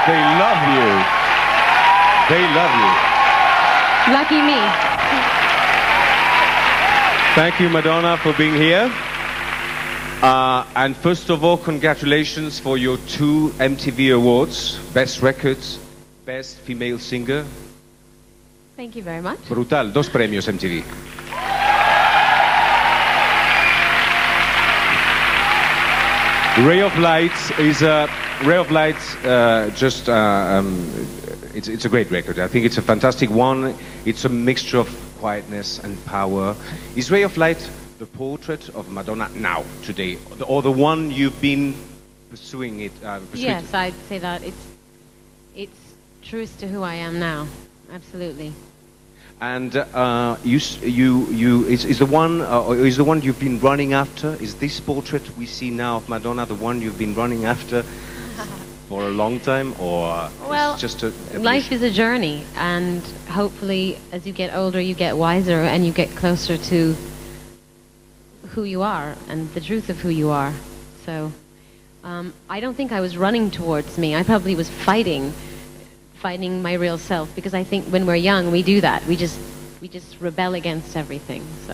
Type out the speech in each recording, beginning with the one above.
They love you. They love you. Lucky me. Thank you, Madonna, for being here. And first of all, congratulations for your 2 MTV Awards. Best Records, Best Female Singer. Thank you very much. Brutal, 2 premios MTV. Ray of Light is Ray of Light. It's a great record. I think it's a fantastic one. It's a mixture of quietness and power. Is Ray of Light the portrait of Madonna now, today, or the one you've been pursuing it? Yes, I'd say that it's truest to who I am now. Absolutely. And is the one you've been running after? Is this portrait we see now of Madonna the one you've been running after for a long time, or well, it's just a life is a journey, and hopefully, as you get older, you get wiser and you get closer to who you are and the truth of who you are. So, I don't think I was running towards me. I probably was fighting my real self, because I think when we're young we do that. We just rebel against everything. So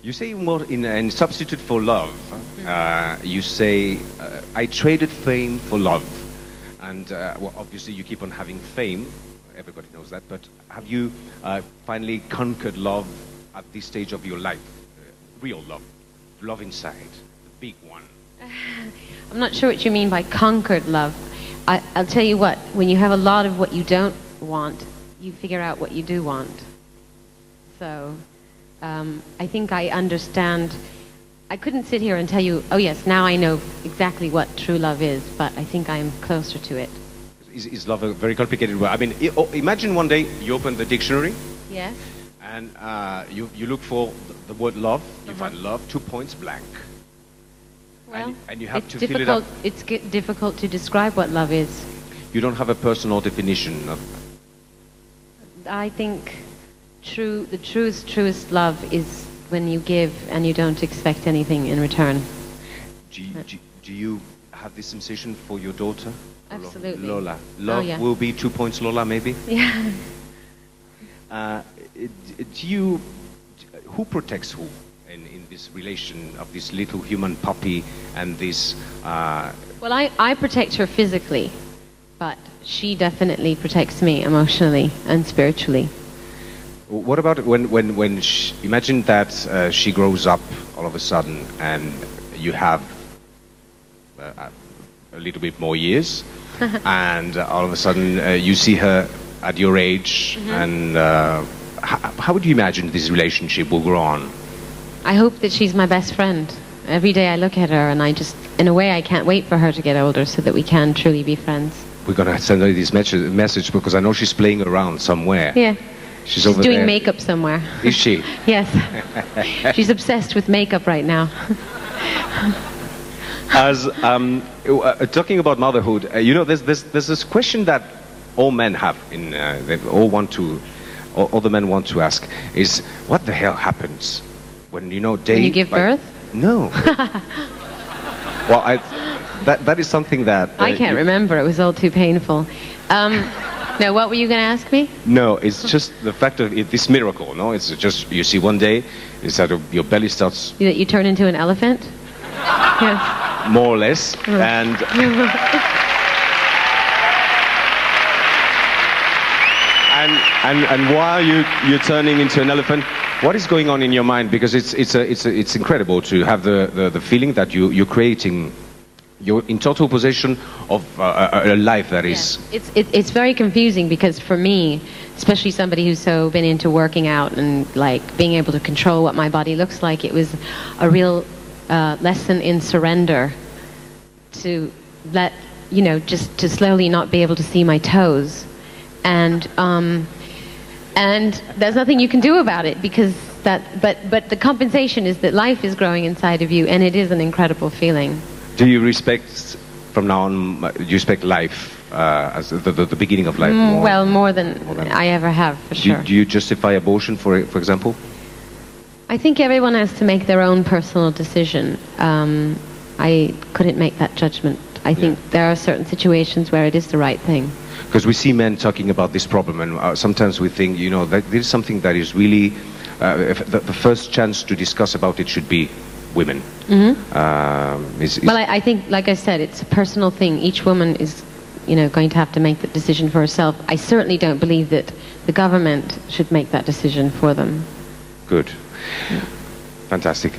you say more in substitute for love. You say I traded fame for love, and well, obviously you keep on having fame. Everybody knows that. But have you finally conquered love at this stage of your life? Real love, love inside, the big one. I'm not sure what you mean by conquered love. I'll tell you what, when you have a lot of what you don't want, you figure out what you do want. So, I think I understand. I couldn't sit here and tell you, oh yes, now I know exactly what true love is, but I think I'm closer to it. Is love a very complicated word? I mean, imagine one day you open the dictionary. Yes. And you look for the word love, you find love, 2 points blank. Well, and you have to fill it up. It's difficult to describe what love is. You don't have a personal definition of... I think the truest love is when you give and you don't expect anything in return. Do you have this sensation for your daughter? Absolutely. Lola. Love will be 2 points, Lola, maybe? Yeah. Who protects who in this relation of this little human puppy and this... Well, I protect her physically, but she definitely protects me emotionally and spiritually. What about when imagine that she grows up all of a sudden and you have a little bit more years and all of a sudden you see her at your age, and how would you imagine this relationship will grow on? I hope that she's my best friend. Every day I look at her and I just, in a way, I can't wait for her to get older so that we can truly be friends. We're going to send her this message because I know she's playing around somewhere. Yeah. She's over doing there. Makeup somewhere. Is she? Yes. She's obsessed with makeup right now. As talking about motherhood, you know, there's this question that all men have they all the men want to ask is, what the hell happens when, you know, when you give birth? No. Well, that is something that I can't remember. It was all too painful. No, what were you going to ask me? No, it's just the fact of this miracle. No, it's just you see one day is that your belly starts. That you turn into an elephant. Yes. More or less, and. And while you're turning into an elephant, what is going on in your mind? Because it's incredible to have the feeling that you're creating, you're in total possession of a life that is. It's very confusing because for me, especially somebody who's so been into working out and like being able to control what my body looks like, it was a real lesson in surrender. To let just to slowly not be able to see my toes. And there's nothing you can do about it because but the compensation is that life is growing inside of you, and it is an incredible feeling. Do you respect, from now on, do you respect life as the beginning of life? More than I ever have, for sure. Do you justify abortion, for example? I think everyone has to make their own personal decision. I couldn't make that judgment I think there are certain situations where it is the right thing. Because we see men talking about this problem, and sometimes we think, you know, that this is something that is really, if the first chance to discuss about it should be women. Well, I think, like I said, it's a personal thing. Each woman is, you know, going to have to make the decision for herself. I certainly don't believe that the government should make that decision for them. Good. Fantastic.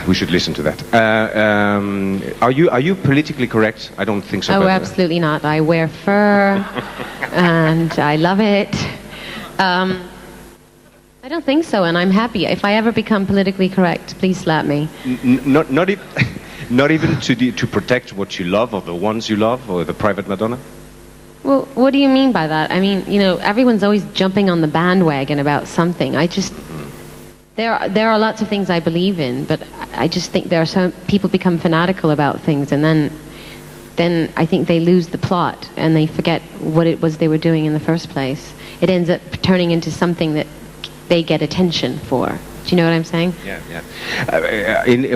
We should listen to that. Are you politically correct? I don't think so. Oh, absolutely not. I wear fur, and I love it. I don't think so, and I'm happy. If I ever become politically correct, please slap me. Not even to protect what you love, or the ones you love, or the private Madonna? Well, what do you mean by that? I mean, you know, everyone's always jumping on the bandwagon about something. I just... There are lots of things I believe in, but I just think there are some people become fanatical about things, and then I think they lose the plot and they forget what it was they were doing in the first place. It ends up turning into something that they get attention for. Do you know what I'm saying? Yeah.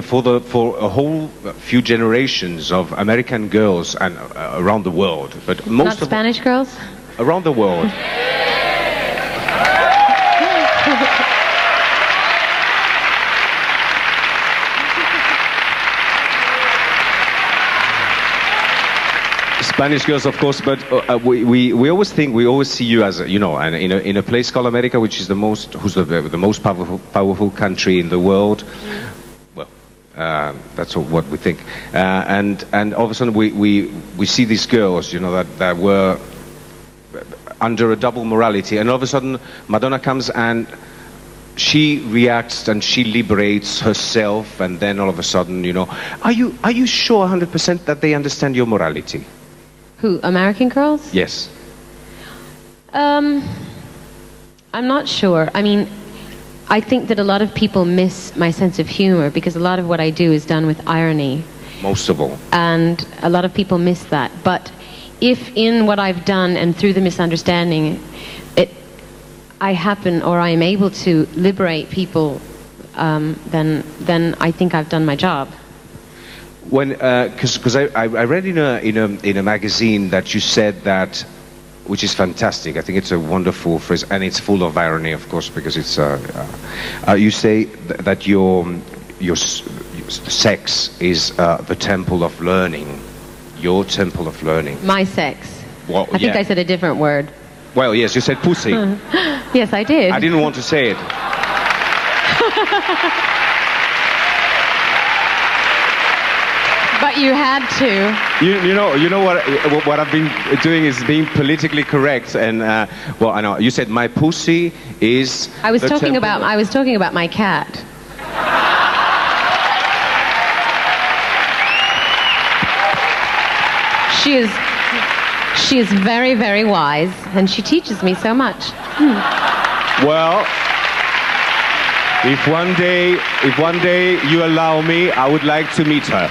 For a whole few generations of American girls and around the world, but most not Spanish girls around the world. Spanish girls, of course, but we always think, we always see you as, you know, in a place called America, which is the most powerful country in the world. Well, that's what we think. And all of a sudden we see these girls, you know, that were under a double morality, and all of a sudden Madonna comes and she reacts and she liberates herself, and then all of a sudden, you know, are you sure 100% that they understand your morality? Who, American girls? Yes. I'm not sure. I mean, I think that a lot of people miss my sense of humor, because a lot of what I do is done with irony. Most of all. And a lot of people miss that. But if in what I've done and through the misunderstanding, I happen, or I am able to liberate people, then I think I've done my job. When, because I read in a magazine that you said that, which is fantastic. I think it's a wonderful phrase, and it's full of irony, of course, because it's. You say that your sex is the temple of learning, your temple of learning. My sex. Well, I think I said a different word. Well, yes, you said pussy. Yes, I did. I didn't want to say it. But you had to. You know what I've been doing is being politically correct, and well, I know you said my pussy is. I was talking about my cat. She is very, very wise, and she teaches me so much. Well, if one day you allow me, I would like to meet her.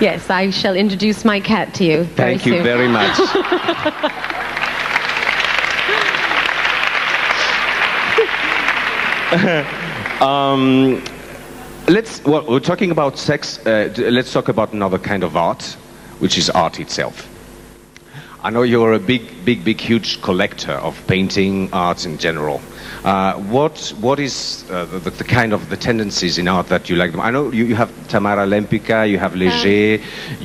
Yes, I shall introduce my cat to you very soon. Thank you very much. Well, we're talking about sex. Let's talk about another kind of art, which is art itself. I know you're a big, huge collector of painting, arts in general. What is the kind of the tendencies in art that you like? I know you have Tamara Lempicka, you have Léger.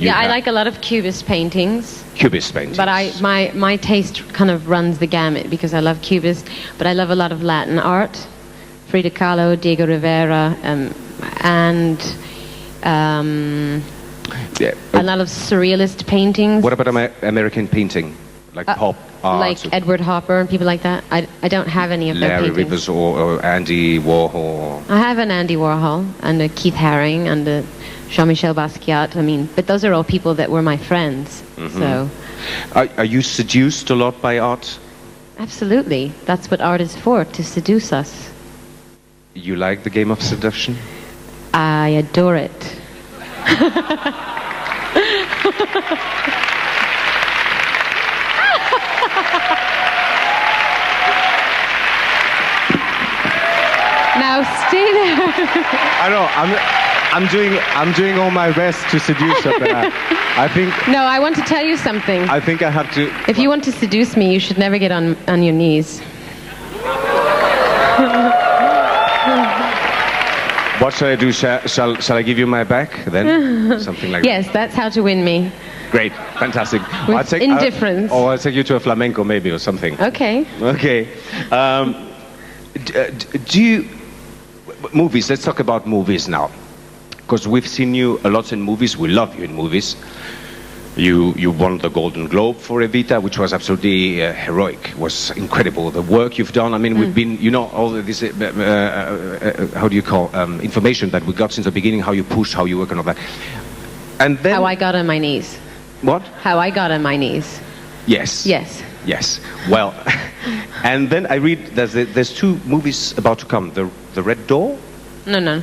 I like a lot of Cubist paintings. Cubist paintings. But my taste kind of runs the gamut, because I love Cubist, but I love a lot of Latin art, Frida Kahlo, Diego Rivera, and a lot of surrealist paintings. What about American painting, like pop art? Like Edward Hopper and people like that. I don't have any of their paintings. Larry Rivers or Andy Warhol. I have an Andy Warhol and a Keith Haring and a Jean-Michel Basquiat. I mean, but those are all people that were my friends. Mm-hmm. So, are you seduced a lot by art? Absolutely. That's what art is for, to seduce us. You like the game of seduction? I adore it. Now stay there. I know. I'm doing all my best to seduce her, but I think. No, I want to tell you something. I think I have to. If you want to seduce me, you should never get on your knees. What shall I do? Shall I give you my back then? Something like that. Yes, that's how to win me. Great, fantastic. With indifference. Or I'll take you to a flamenco maybe or something. Okay. Okay. Do you movies? Let's talk about movies now, because we've seen you a lot in movies. We love you in movies. You won the Golden Globe for Evita, which was absolutely heroic. It was incredible. The work you've done. I mean, we've been, you know, all this, how do you call, information that we got since the beginning, how you push, how you work and all that. And then... How I got on my knees. What? How I got on my knees. Yes. Yes. Yes. Well, and then I read there's two movies about to come. The Red Door? No. No?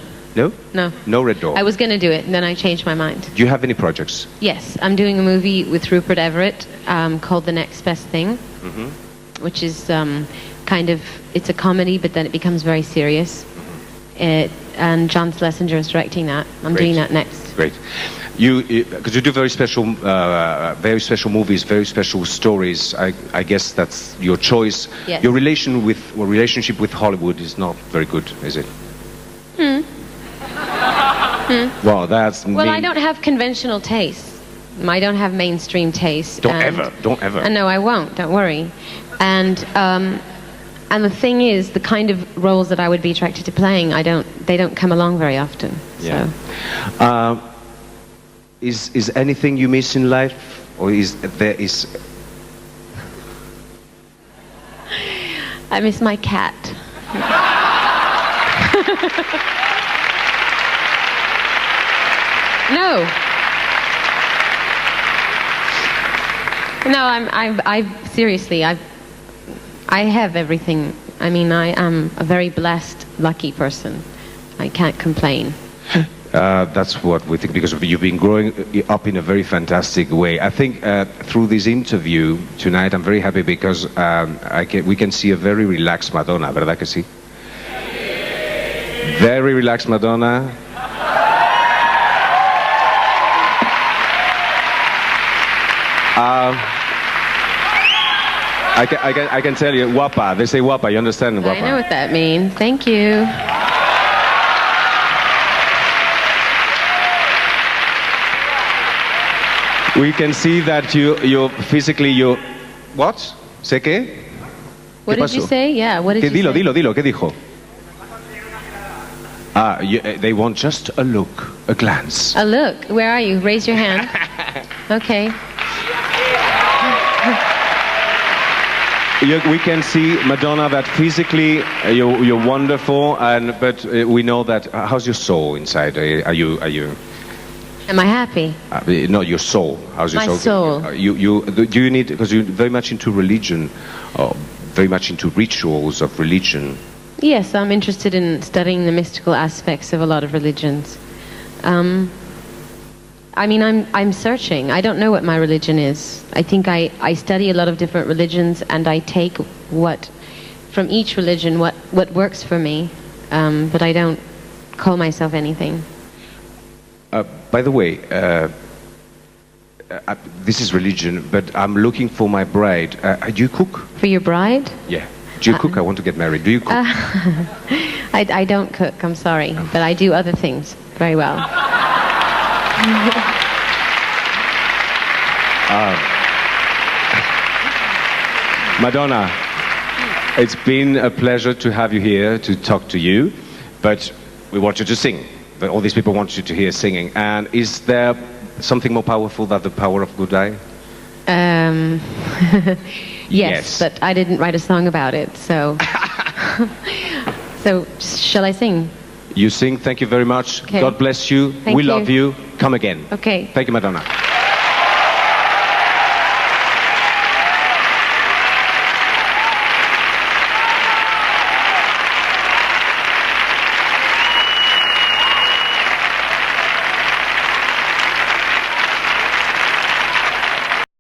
No. No Red Door. I was going to do it, and then I changed my mind. Do you have any projects? Yes, I'm doing a movie with Rupert Everett called The Next Best Thing, which is kind of, it's a comedy, but then it becomes very serious. And John Schlesinger is directing that. I'm doing that next. Great. Because you do very special movies, very special stories. I guess that's your choice. Yes. Your relationship with Hollywood is not very good, is it? Well, that's well, mean. I don't have conventional taste. I don't have mainstream taste. Don't ever. No, I won't. Don't worry. And the thing is, the kind of roles that I would be attracted to playing, they don't come along very often. Yeah. So. Is anything you miss in life, or there is? I miss my cat. No. Seriously, I have everything. I mean, I am a very blessed, lucky person. I can't complain. That's what we think, because you've been growing up in a very fantastic way. I think through this interview tonight, I'm very happy because we can see a very relaxed Madonna, ¿verdad que sí? Very relaxed Madonna. I can tell you, guapa. They say guapa. You understand, guapa? I know what that means. Thank you. We can see that you physically what? ¿Sé qué? What did you say? Yeah, what did you say? Dilo, ¿qué dijo? They want just a look, a glance. A look? Where are you? Raise your hand. Okay. We can see, Madonna, that physically you're wonderful, but we know that. How's your soul inside? Are you? Am I happy? No, your soul. How's your soul? Do you need, because you're very much into religion, very much into rituals of religion. Yes, I'm interested in studying the mystical aspects of a lot of religions. I mean, I'm searching. I don't know what my religion is. I think I study a lot of different religions, and I take from each religion what works for me, but I don't call myself anything. By the way, this is religion, but I'm looking for my bride. Do you cook? For your bride? Yeah. Do you cook? I want to get married. Do you cook? I don't cook, I'm sorry, but I do other things very well. Madonna, it's been a pleasure to have you here to talk to you, but we want you to sing. All these people want you to hear singing. And is there something more powerful than the power of good eye? Yes, but I didn't write a song about it, so... So, shall I sing? You sing. Thank you very much. Okay. God bless you. We love you. Come again. Okay. Thank you, Madonna.